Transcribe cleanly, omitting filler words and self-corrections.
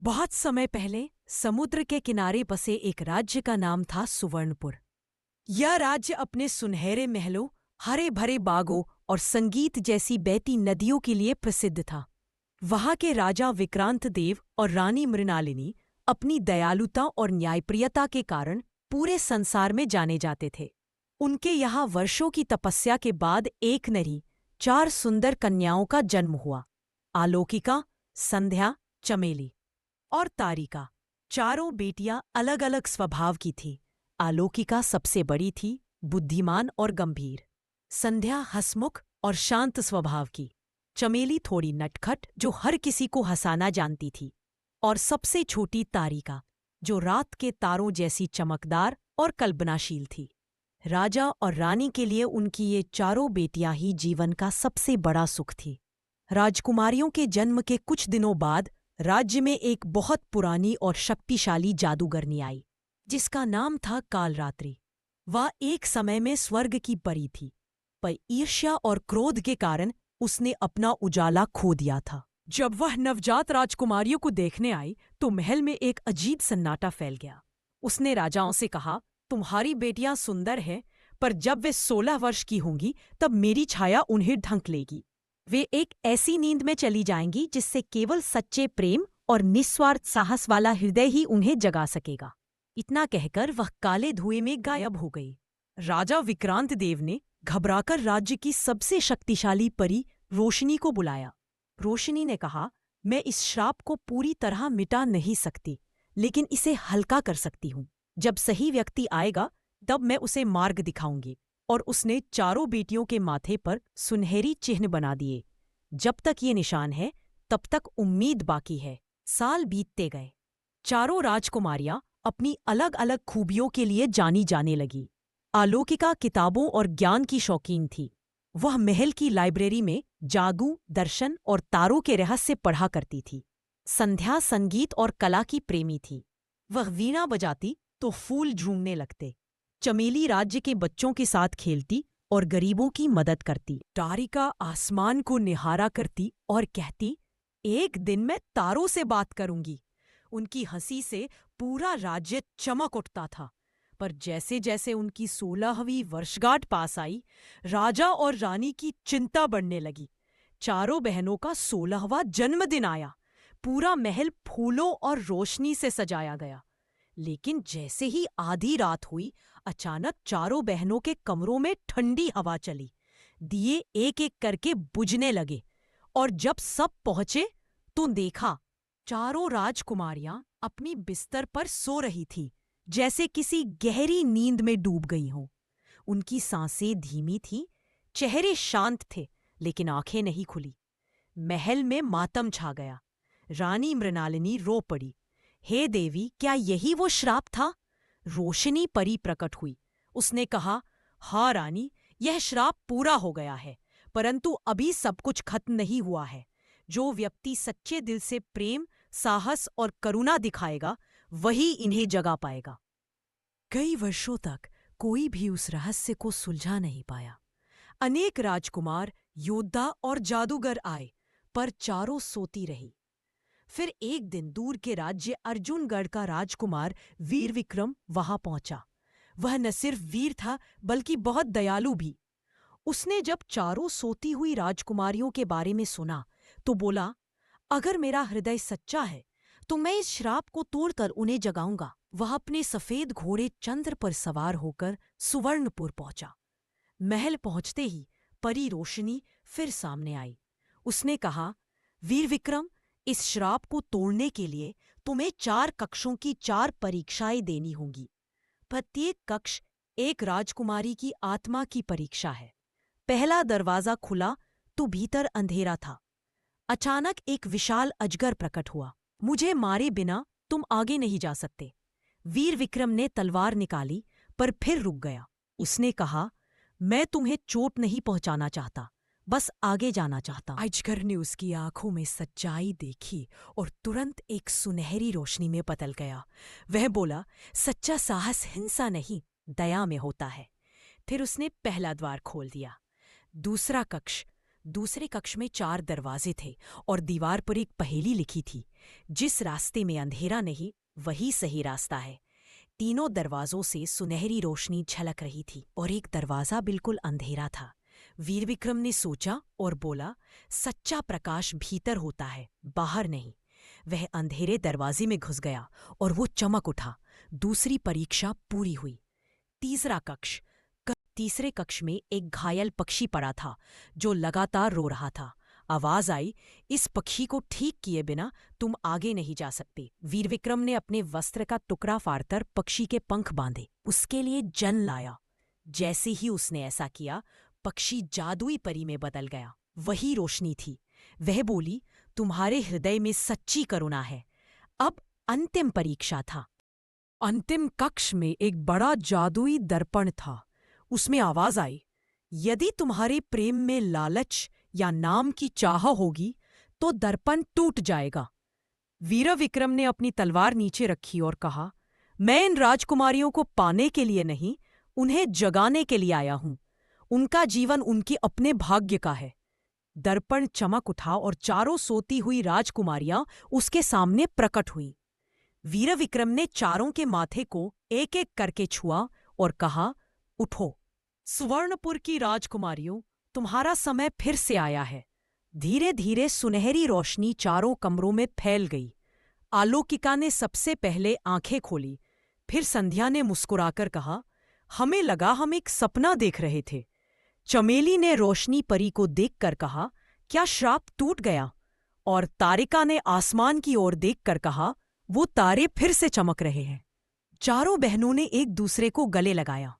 बहुत समय पहले समुद्र के किनारे बसे एक राज्य का नाम था सुवर्णपुर। यह राज्य अपने सुनहरे महलों, हरे भरे बागों और संगीत जैसी बहती नदियों के लिए प्रसिद्ध था। वहां के राजा विक्रांत देव और रानी मृणालिनी अपनी दयालुता और न्यायप्रियता के कारण पूरे संसार में जाने जाते थे। उनके यहाँ वर्षों की तपस्या के बाद एक नरी, 4 सुंदर कन्याओं का जन्म हुआ। आलोकिका, संध्या, चमेली और तारिका। चारों बेटियां अलग अलग स्वभाव की थीं। आलोकिका सबसे बड़ी थी, बुद्धिमान और गंभीर। संध्या हंसमुख और शांत स्वभाव की। चमेली थोड़ी नटखट, जो हर किसी को हंसाना जानती थी। और सबसे छोटी तारिका, जो रात के तारों जैसी चमकदार और कल्पनाशील थी। राजा और रानी के लिए उनकी ये चारों बेटियां ही जीवन का सबसे बड़ा सुख थी। राजकुमारियों के जन्म के कुछ दिनों बाद राज्य में एक बहुत पुरानी और शक्तिशाली जादूगरनी आई, जिसका नाम था कालरात्रि। वह एक समय में स्वर्ग की परी थी, पर ईर्ष्या और क्रोध के कारण उसने अपना उजाला खो दिया था। जब वह नवजात राजकुमारियों को देखने आई तो महल में एक अजीब सन्नाटा फैल गया। उसने राजाओं से कहा, तुम्हारी बेटियां सुंदर हैं, पर जब वे 16 वर्ष की होंगी तब मेरी छाया उन्हें ढंक लेगी। वे एक ऐसी नींद में चली जाएंगी जिससे केवल सच्चे प्रेम और निस्वार्थ साहस वाला हृदय ही उन्हें जगा सकेगा। इतना कहकर वह काले धुएं में गायब हो गई। राजा विक्रांत देव ने घबराकर राज्य की सबसे शक्तिशाली परी रोशनी को बुलाया। रोशनी ने कहा, मैं इस श्राप को पूरी तरह मिटा नहीं सकती, लेकिन इसे हल्का कर सकती हूँ। जब सही व्यक्ति आएगा तब मैं उसे मार्ग दिखाऊंगी। और उसने चारों बेटियों के माथे पर सुनहरी चिन्ह बना दिए। जब तक ये निशान है तब तक उम्मीद बाकी है। साल बीतते गए। चारों राजकुमारियां अपनी अलग अलग खूबियों के लिए जानी जाने लगी। आलोकिका किताबों और ज्ञान की शौकीन थी। वह महल की लाइब्रेरी में जादू, दर्शन और तारों के रहस्य पढ़ा करती थी। संध्या संगीत और कला की प्रेमी थी। वह वीणा बजाती तो फूल झूमने लगते। चमेली राज्य के बच्चों के साथ खेलती और गरीबों की मदद करती। तारिका आसमान को निहारा करती और कहती, एक दिन मैं तारों से बात करूंगी। उनकी हंसी से पूरा राज्य चमक उठता था। पर जैसे जैसे उनकी 16वीं वर्षगांठ पास आई, राजा और रानी की चिंता बढ़ने लगी। चारों बहनों का 16वां जन्मदिन आया। पूरा महल फूलों और रोशनी से सजाया गया। लेकिन जैसे ही आधी रात हुई, अचानक चारों बहनों के कमरों में ठंडी हवा चली। दिए एक एक करके बुझने लगे और जब सब पहुंचे तो देखा, चारों राजकुमारियां अपनी बिस्तर पर सो रही थीं, जैसे किसी गहरी नींद में डूब गई हों। उनकी सांसें धीमी थीं, चेहरे शांत थे, लेकिन आंखें नहीं खुली। महल में मातम छा गया। रानी मृणालिनी रो पड़ी। हे देवी, क्या यही वो श्राप था? रोशनी परी प्रकट हुई। उसने कहा, हाँ रानी, यह श्राप पूरा हो गया है, परंतु अभी सब कुछ खत्म नहीं हुआ है। जो व्यक्ति सच्चे दिल से प्रेम, साहस और करुणा दिखाएगा, वही इन्हें जगा पाएगा। कई वर्षों तक कोई भी उस रहस्य को सुलझा नहीं पाया। अनेक राजकुमार, योद्धा और जादूगर आए, पर चारों सोती रही। फिर एक दिन दूर के राज्य अर्जुनगढ़ का राजकुमार वीर विक्रम वहां पहुंचा। वह न सिर्फ वीर था, बल्कि बहुत दयालु भी। उसने जब चारों सोती हुई राजकुमारियों के बारे में सुना तो बोला, अगर मेरा हृदय सच्चा है तो मैं इस श्राप को तोड़कर उन्हें जगाऊंगा। वह अपने सफेद घोड़े चंद्र पर सवार होकर सुवर्णपुर पहुंचा। महल पहुंचते ही परी रोशनी फिर सामने आई। उसने कहा, वीर विक्रम, इस श्राप को तोड़ने के लिए तुम्हें 4 कक्षों की 4 परीक्षाएं देनी होंगी। प्रत्येक कक्ष एक राजकुमारी की आत्मा की परीक्षा है। पहला दरवाजा खुला तो भीतर अंधेरा था। अचानक एक विशाल अजगर प्रकट हुआ। मुझे मारे बिना तुम आगे नहीं जा सकते। वीर विक्रम ने तलवार निकाली, पर फिर रुक गया। उसने कहा, मैं तुम्हें चोट नहीं पहुंचाना चाहता, बस आगे जाना चाहता। अजगर ने उसकी आंखों में सच्चाई देखी और तुरंत एक सुनहरी रोशनी में बदल गया। वह बोला, सच्चा साहस हिंसा नहीं, दया में होता है। फिर उसने पहला द्वार खोल दिया। दूसरे कक्ष में 4 दरवाजे थे और दीवार पर एक पहेली लिखी थी। जिस रास्ते में अंधेरा नहीं, वही सही रास्ता है। तीनों दरवाजों से सुनहरी रोशनी झलक रही थी और एक दरवाजा बिल्कुल अंधेरा था। वीर विक्रम ने सोचा और बोला, सच्चा प्रकाश भीतर होता है, बाहर नहीं। वह अंधेरे दरवाजे में घुस गया और वो चमक उठा। दूसरी परीक्षा पूरी हुई। तीसरा कक्ष। तीसरे कक्ष में एक घायल पक्षी पड़ा था जो लगातार रो रहा था। आवाज आई, इस पक्षी को ठीक किए बिना तुम आगे नहीं जा सकते। वीर विक्रम ने अपने वस्त्र का टुकड़ा फाड़कर पक्षी के पंख बांधे, उसके लिए जल लाया। जैसे ही उसने ऐसा किया, पक्षी जादुई परी में बदल गया। वही रोशनी थी। वह बोली, तुम्हारे हृदय में सच्ची करुणा है। अब अंतिम परीक्षा था। अंतिम कक्ष में एक बड़ा जादुई दर्पण था। उसमें आवाज आई, यदि तुम्हारे प्रेम में लालच या नाम की चाह होगी तो दर्पण टूट जाएगा। वीर विक्रम ने अपनी तलवार नीचे रखी और कहा, मैं इन राजकुमारियों को पाने के लिए नहीं, उन्हें जगाने के लिए आया हूं। उनका जीवन उनके अपने भाग्य का है। दर्पण चमक उठा और चारों सोती हुई राजकुमारियां उसके सामने प्रकट हुईं। वीर विक्रम ने चारों के माथे को एक एक करके छुआ और कहा, उठो। सुवर्णपुर की राजकुमारियों, तुम्हारा समय फिर से आया है। धीरे धीरे सुनहरी रोशनी चारों कमरों में फैल गई। आलोकिका ने सबसे पहले आंखें खोली। फिर संध्या ने मुस्कुराकर कहा, हमें लगा हम एक सपना देख रहे थे। चमेली ने रोशनी परी को देखकर कहा, क्या श्राप टूट गया? और तारिका ने आसमान की ओर देखकर कहा, वो तारे फिर से चमक रहे हैं। चारों बहनों ने एक दूसरे को गले लगाया।